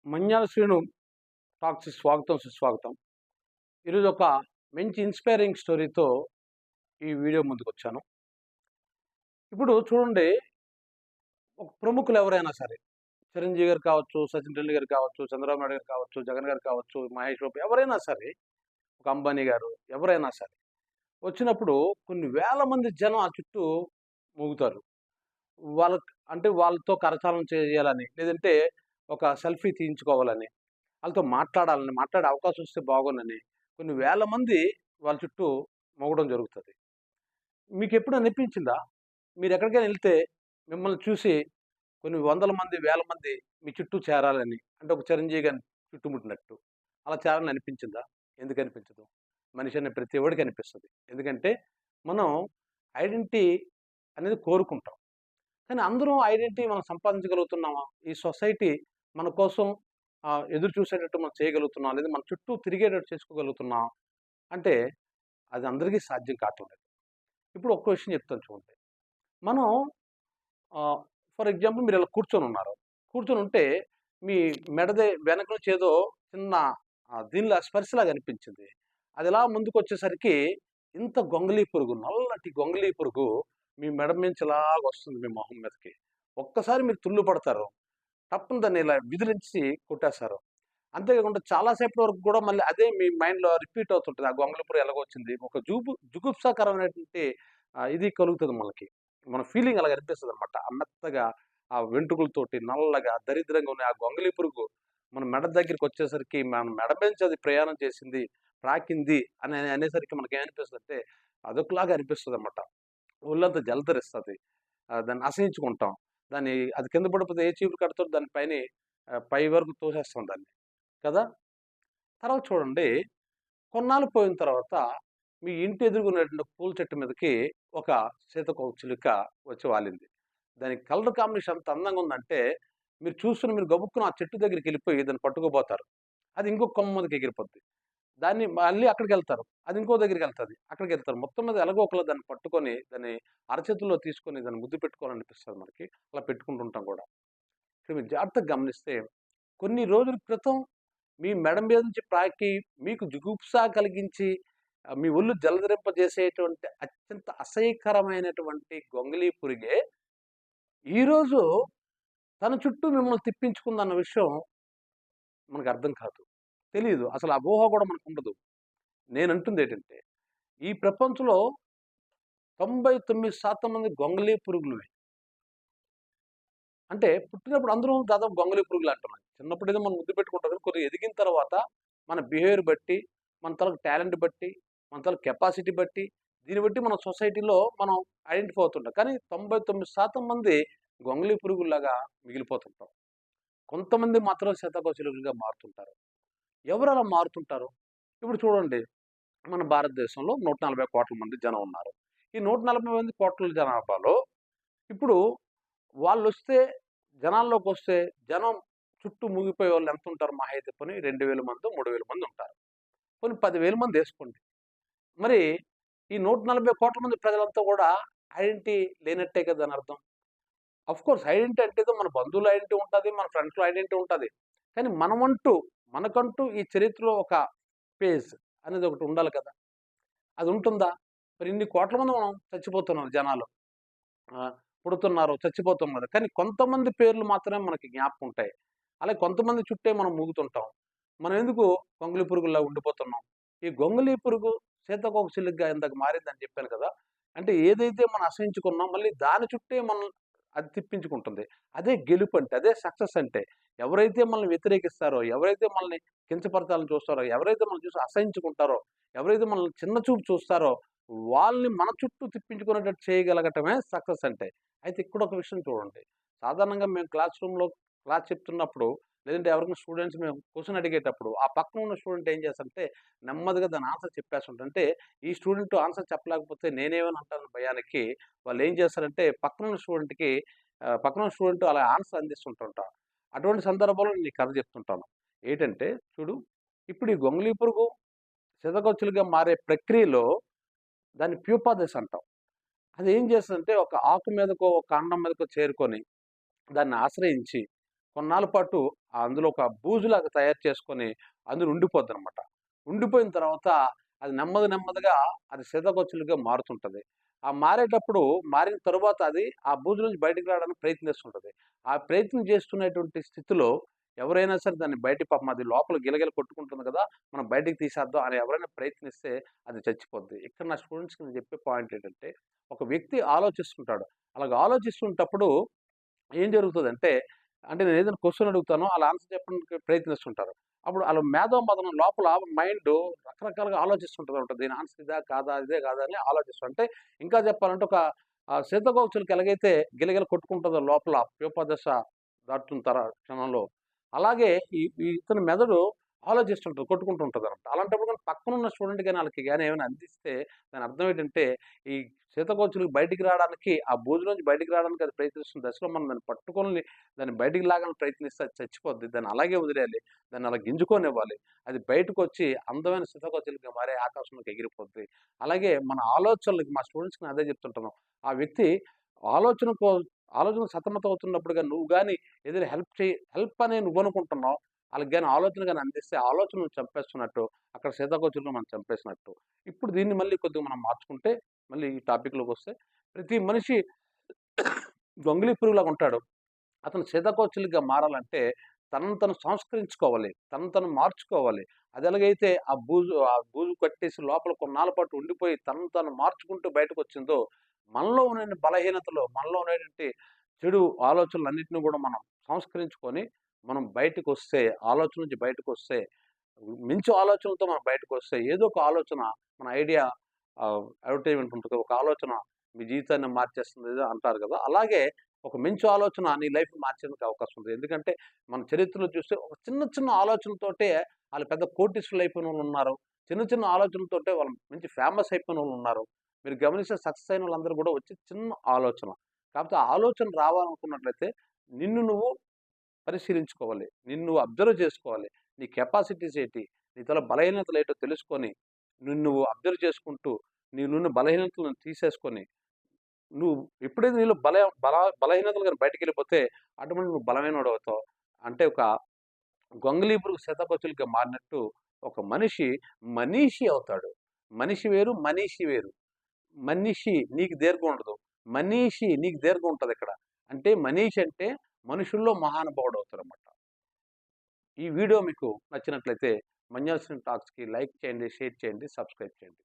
మన్యాల Srinu talks స్వాగతం సుస్వాగతం. ఈరోజు ఒక మంచి ఇన్స్పైరింగ్ స్టోరీతో ఈ వీడియో ముందుకొచ్చాను. ఇప్పుడు చూడండి, ఒక ప్రముఖులు ఎవరైనా సరే, చిరంజీవి గారు కావచ్చు, సచిన్ టెండూల్కర్ గారు కావచ్చు, చంద్రబాబు నాయుడు గారు కావచ్చు, జగన్ గారు కావచ్చు, మహేష్ బాబు ఎవరైనా సరే, ఒక అంబానీ గారు ఎవరైనా సరే వచ్చినప్పుడు కొన్ని వేల మంది జనం ఆ చుట్టూ మూగుతారు. వాళ్ళతో కరచాలనం చేయాలని, లేదంటే ఒక సెల్ఫీ తీయించుకోవాలని, వాళ్ళతో మాట్లాడే అవకాశం వస్తే బాగుండని కొన్ని వేల మంది వాళ్ళ చుట్టూ మోగడం జరుగుతది. మీకెప్పుడైనా అనిపించిందా? మీరెక్కడికైనా ఎళ్తే మిమ్మల్ని చూసి కొన్ని వందల మంది, వేల మంది మీ చుట్టూ చేరాలని, అంటే ఒక చిరంజీవి గారిని చుట్టుముట్టినట్టు అలా చేరాలని అనిపించిందా? ఎందుకనిపించదు? మనిషి అనే ప్రతి ఒడికి అనిపిస్తది. ఎందుకంటే మనం ఐడెంటిటీ అనేది కోరుకుంటాం. కానీ అందరం ఐడెంటిటీ మనం సంపాదించగలుగుతున్నామా? ఈ సొసైటీ మన కోసం ఎదురు చూసేటట్టు మనం చేయగలుగుతున్నామా? లేదా మన చుట్టూ తిరిగేటట్టు చేసుకోగలుగుతున్నామా? అంటే అది అందరికీ సాధ్యం కావటం లేదు. ఇప్పుడు ఒక్క విషయం చెప్తాను చూడండి. మనం ఫర్ ఎగ్జాంపుల్ మీరిలా కూర్చొనున్నారు. కూర్చొనుంటే మీ వెనక నుంచి ఏదో చిన్న దీనిలా స్పర్శలాగా అనిపించింది. అదిలా ముందుకొచ్చేసరికి ఇంత గొంగళీ పురుగు, నల్లటి గొంగళీ పురుగు మీ మెడ మించి ఇలాగొస్తుంది మీ మొహం మీదకి. ఒక్కసారి మీరు తుళ్ళు పడతారు. టప్పున దాన్ని ఇలా విదిలించి కొట్టేస్తారు. అంతేకాకుండా చాలా సేపటి వరకు కూడా మళ్ళీ అదే మీ మైండ్‌లో రిపీట్ అవుతుంటది. ఆ గొంగళి పురుగు ఎలాగొచ్చింది. ఒక జుగుప్సాకరమైనటువంటి ఇది కలుగుతది మనకి. మన ఫీలింగ్ అలాగ అనిపిస్తదనమాట. ఆ మెత్తగా ఆ వెంట్రుకలతోటి నల్లగా దరిద్రంగా ఉన్న ఆ గొంగళి పురుగు మన మెడ దగ్గరికొచ్చేసరికి మన మెడ నుంచి అది ప్రయాణం చేసింది, ప్రాకింది అనేసరికి మనకేమనిపిస్తదంటే అదొకలాగా అనిపిస్తదనమాట. ఒళ్ళంతా జలదరిస్తది. దాన్ని అసహించుకుంటాం. అది కింద పడిపోతే ఏ చీపురు కట్టతోటి దాని పై వరకు తోసేస్తాం దాన్ని. కదా! తర్వాత చూడండి, కొన్నాళ్ళు పోయిన తర్వాత మీ ఇంటి ఎదురుగున్నటువంటి పూల చెట్టు మీదకి ఒక సీతాకోకచిలుక వచ్చి వాలింది. దాని కలర్ కాంబినేషన్ ఎంత అందంగా ఉందంటే, మీరు గబుక్కున ఆ చెట్టు దగ్గరికెళ్ళిపోయి దాన్ని పట్టుకోబోతారు. అది ఇంకొక కొమ్మ మీదకి ఎగిరిపోద్ది. దాన్ని మళ్ళీ అక్కడికెళ్తారు. అది ఇంకో దగ్గరికెళ్తది. అక్కడికెళ్తారు. మొత్తం మీద ఎలాగో ఒకలా దాన్ని పట్టుకొని, దాన్ని అరచేతుల్లో తీసుకొని దాన్ని ముద్దు పెట్టుకోవాలనిపిస్తది మనకి. అలా పెట్టుకుంటుంటాం గూడా. ఇక్కడ మీరు జాగ్రత్తగా గమనిస్తే కొన్ని రోజుల క్రితం మీ మెడ మీద నుంచి ప్రాకి మీకు జుగుప్స కలిగించి మీ ఒళ్ళు జలదరింపజేసేటువంటి అత్యంత అసహ్యకరమైనటువంటి గొంగళీ పురుగే ఈరోజు తన చుట్టూ మిమ్మల్ని తిప్పించుకుందన్న విషయం మనకర్థం కాదు. తెలీదు. అసలు ఆ ఊహ గూడా మనకుండదు. నేనంటుందేటంటే, ఈ ప్రపంచంలో 99% మంది గొంగళీ పురుగులువే. అంటే పుట్టినప్పుడు అందరూ దాదాపు గొంగళి పురుగులంటున్నాం. చిన్నప్పుడేదో మనం ముద్దు పెట్టుకుంటాం కానీ కొద్దిగా ఎదిగిన తర్వాత మన బిహేవియర్ బట్టి, మన తాలూకు టాలెంట్ బట్టి, మన తాలూకు కెపాసిటీ బట్టి, దీన్ని బట్టి మన సొసైటీలో మనం ఐడెంటిఫై అవుతుంటాం. కానీ 99% మంది గొంగళి పురుగుల్లాగా మిగిలిపోతుంటాం. కొంతమంది మాత్రం సీతాకోకచిలుకలుగా మారుతుంటారు. ఎవరలా మారుతుంటారు? ఇప్పుడు చూడండి, మన భారతదేశంలో 140,00,00,000 మంది జనం ఉన్నారు. ఈ 140,00,00,000 జనాభాలో ఇప్పుడు వాళ్ళొస్తే జనాల్లోకొస్తే జనం చుట్టూ మూగిపోయేవాళ్ళు ఎంతుంటారు మహా అయితే పోనీ 2,000 మందో, 3,000 మంది ఉంటారు. పోనీ 10,000 మందేసుకోండి. మరి ఈ 140,00,00,000 మంది ప్రజలంతా గూడా ఐడెంటిటీ లేనట్టే కదా దానర్థం. ఆఫ్‌కోర్స్ ఐడెంటిటీ అంటే ఏదో మన బంధువుల ఐడెంటిటీ ఉంటది. మన ఫ్రెండ్స్‌లో ఐడెంటిటీ ఉంటది. కానీ మనకంటూ ఈ చరిత్రలో ఒక పేజ్ అనేది ఒకటి ఉండాలి కదా! అదుంటుందా? మరి ఇన్ని కోట్ల మంది మనం చచ్చిపోతున్నాం జనాలు. ఆ! పుడుతున్నారు, చచ్చిపోతున్నారు. కానీ కొంతమంది పేర్లు మాత్రమే మనకి జ్ఞాపకం ఉంటాయి. అలాగే కొంతమంది చుట్టే మనం మూగుతుంటాం. మనం ఎందుకు గొంగళి పురుగుల్లా ఉండిపోతున్నాం? ఈ గొంగళి పురుగు సీతాకోకచిలుకగా ఇందాక మారిందని చెప్పాను కదా! అంటే ఏదైతే మనం అసహించుకున్నాం మళ్ళీ దాని చుట్టే అది తిప్పించుకుంటుంది. అదే గెలుపంటే, అదే సక్సెస్ అంటే. ఎవరైతే మనల్ని వ్యతిరేకిస్తారో, ఎవరైతే మనల్ని కించపరచాలని చూస్తారో, ఎవరైతే మనల్ని చూసి అసహించుకుంటారో, ఎవరైతే మనల్ని చిన్న చూపు చూస్తారో, వాళ్ళని మన చుట్టూ తిప్పించుకునేటట్టు చేయగలగటమే సక్సెస్ అంటే. అయితే ఇక్కడొక విషయం చూడండి. సాధారణంగా మేము క్లాస్ చెప్తున్నప్పుడు, లేదంటే ఎవరైనా స్టూడెంట్స్ మేము క్వెషన్ అడిగేటప్పుడు, ఆ పక్కన ఉన్న స్టూడెంట్ ఏం చేస్తారంటే, నెమ్మదిగా దాని ఆన్సర్ చెప్పేస్తుంటారు. అంటే ఈ స్టూడెంట్ ఆన్సర్ చెప్పలేకపోతే నేనేమని అంటానన్న భయానికి వాళ్ళేం చేస్తారంటే, పక్కనున్న స్టూడెంట్ అలా ఆన్సర్ అందిస్తుంటుంటారు. అటువంటి సందర్భంలో నేను ఈ కథ చెప్తుంటాను. ఏటంటే చూడు, ఇప్పుడు ఈ గొంగళి పురుగు చితకొచ్చులుగా మారే ప్రక్రియలో దాన్ని ప్యూపా దశ అంటాం. అదేం చేస్తదంటే ఒక ఆకు మీదకో, ఒక కాండం మీదకో చేరుకొని దాన్ని ఆశ్రయించి కొన్నాళ్ళ పాటు అందులో ఒక బూజులాగా తయారు చేసుకొని అందులో ఉండిపోద్దనమాట. ఉండిపోయిన తర్వాత అది నెమ్మదిగా అది సీతాకోకచిలుకగా మారుతుంటది. ఆ మారేటప్పుడు మారిన తరువాత అది ఆ బూజు నుంచి బయటికి రావడానికి ప్రయత్నిస్తుంటది. ఆ ప్రయత్నం చేస్తున్నటువంటి స్థితిలో ఎవరైనా సరే దాన్ని బయటికి పాపం అది లోపల గిలగిల కొట్టుకుంటుంది కదా! మనం బయటికి తీసేద్దాం అని ఎవరైనా ప్రయత్నిస్తే అది చచ్చిపోద్ది. ఇక్కడ నా స్టూడెంట్స్‌కి నేను చెప్పే పాయింట్ ఏంటంటే, ఒక వ్యక్తి ఆలోచిస్తుంటాడు. అలాగ ఆలోచిస్తుంటప్పుడు ఏం జరుగుతదంటే, అంటే నేనేదైనా క్వెషన్ అడుగుతానో ఆళ్ళు ఆన్సర్ చెప్పడానికి ప్రయత్నిస్తుంటారు. అప్పుడు ఆళ్ళ మేధోమథనం లోపల మైండు రకరకాలుగా ఆలోచిస్తుంటదనమాట. దీని ఆన్సర్ ఇదా? కాదా? ఇదే కాదా? అని అంటే ఇంకా చెప్పాలంటే ఒక సీతాకోకచిలుక ఎలాగైతే గిలగిల కొట్టుకుంటదో లోపల ప్యూప దశ దాటుతున్న క్షణంలో, అలాగే ఈ ఈ ఇతని మెదడు ఆలోచిస్తుంటది. కొట్టుకుంటూ ఉంటదనమాట. అలాంటప్పుడు గాని పక్కనున్న స్టూడెంట్ గాని ఆళ్ళకి గాని ఏమైనా అందిస్తే దాని అర్థం ఏంటంటే, ఈ సీతాకోకచిలుక బయటికి రావడానికి, ఆ బూజులోంచి బయటికి రావడానికి అది ప్రయత్నిస్తున్న దశలో మనం దాన్ని పట్టుకొని దాన్ని బయటికి లాగాలని ప్రయత్నిస్తే అది చచ్చిపోద్ది. దాన్ని అలాగే వదిలేయాలి. దాన్ని అలా గింజుకోనివ్వాలి. అది బయటకొచ్చి అందమైన సీతాకోకచిలుకగా మారి ఆకాశంలోకి ఎగిరిపోద్ది. అలాగే మన ఆలోచనలకి మా స్టూడెంట్స్‌కి నేను అదే చెప్తుంటాను. ఆ వ్యక్తి ఆలోచన కో ఆలోచన సతమతమవుతున్నప్పుడు గాని నువ్వు గాని ఏదైనా హెల్ప్ అని నువ్వనుకుంటున్నావు. ఆళ్ళకి గాని ఆలోచన గాని అందిస్తే ఆ ఆలోచన నువ్వు చంపేస్తున్నట్టు, అక్కడ సీతాకోకచిలుకను మనం చంపేసినట్టు. ఇప్పుడు దీన్ని మళ్ళీ కొద్దిగా మనం మార్చుకుంటే, మళ్ళీ ఈ టాపిక్‌లోకొస్తే ప్రతి మనిషి గొంగళి పురుగులాగా ఉంటాడు. అతను సీతాకోకచిలుకగా మారాలంటే తనను తను సంస్కరించుకోవాలి. తనను తను మార్చుకోవాలి. అదెలాగైతే ఆ బూజు కట్టేసి లోపల కొన్నాళ్ళ పాటు ఉండిపోయి తనను తాను మార్చుకుంటూ బయటకొచ్చిందో, మనలో ఉన్న బలహీనతలు, మనలో ఉన్నటువంటి చెడు ఆలోచనలన్నిటిని గూడా మనం సంస్కరించుకొని, మనం బయటకొస్తే, ఆలోచన నుంచి బయటకొస్తే, మంచి ఆలోచనలతో మనం బయటకొస్తే, ఏదో ఒక ఆలోచన మన ఐడియా అడ్వర్టైజ్‌మెంట్ ఉంటది. ఒక ఆలోచన మీ జీవితాన్ని మార్చేస్తుంది ఏదో అంటారు గదా! అలాగే ఒక మంచి ఆలోచన నీ లైఫ్‌ని మార్చేందుకు అవకాశం ఉంది. ఎందుకంటే మన చరిత్రలో చూస్తే ఒక చిన్న ఆలోచనతోటే ఆళ్ళు పెద్ద కోటీశ్వరులయిపోయినోళ్ళున్నారు. చిన్న ఆలోచనలతోటే వాళ్ళు మంచి ఫేమస్ అయిపోయినోళ్ళున్నారు. మీరు గమనిస్తే సక్సెస్ అయిన వాళ్ళందరూ గూడా వచ్చి చిన్న ఆలోచన. కాపోతే ఆ ఆలోచన రావాలనుకున్నట్లయితే నిన్ను నువ్వు పరిశీలించుకోవాలి. నిన్ను నువ్వు అబ్జర్వ్ చేసుకోవాలి. నీ కెపాసిటీస్ ఏంటి? నీతల బలహీనతలేంటో తెలుసుకొని, నిన్ను నువ్వు అబ్జర్వ్ చేసుకుంటూ, నీలోని బలహీనతలను తీసేసుకొని నువ్వు ఎప్పుడైతే నీలో బలహీనతలు గాని బయటికెళ్ళిపోతే ఆటోమేటిక్‌గా నువ్వు బలమైనోడవుతావు. అంటే ఒక గొంగళీ పురుగు సీతాకోకచిలుకగా మారినట్టు ఒక మనిషి మనీషి అవుతాడు. మనిషి వేరు, మనీషి వేరు. మనిషి నీకు దీర్ఘం ఉండదు. మనీషి నీకు దీర్ఘం ఉంటదిక్కడ. అంటే మనీషి అంటే మనుషుల్లో మహానుభావుడవుతాడనమాట. ఈ వీడియో మీకు నచ్చినట్లయితే మన్యాసిన టాక్స్‌కి లైక్ చేయండి, షేర్ చేయండి, సబ్స్క్రైబ్ చేయండి.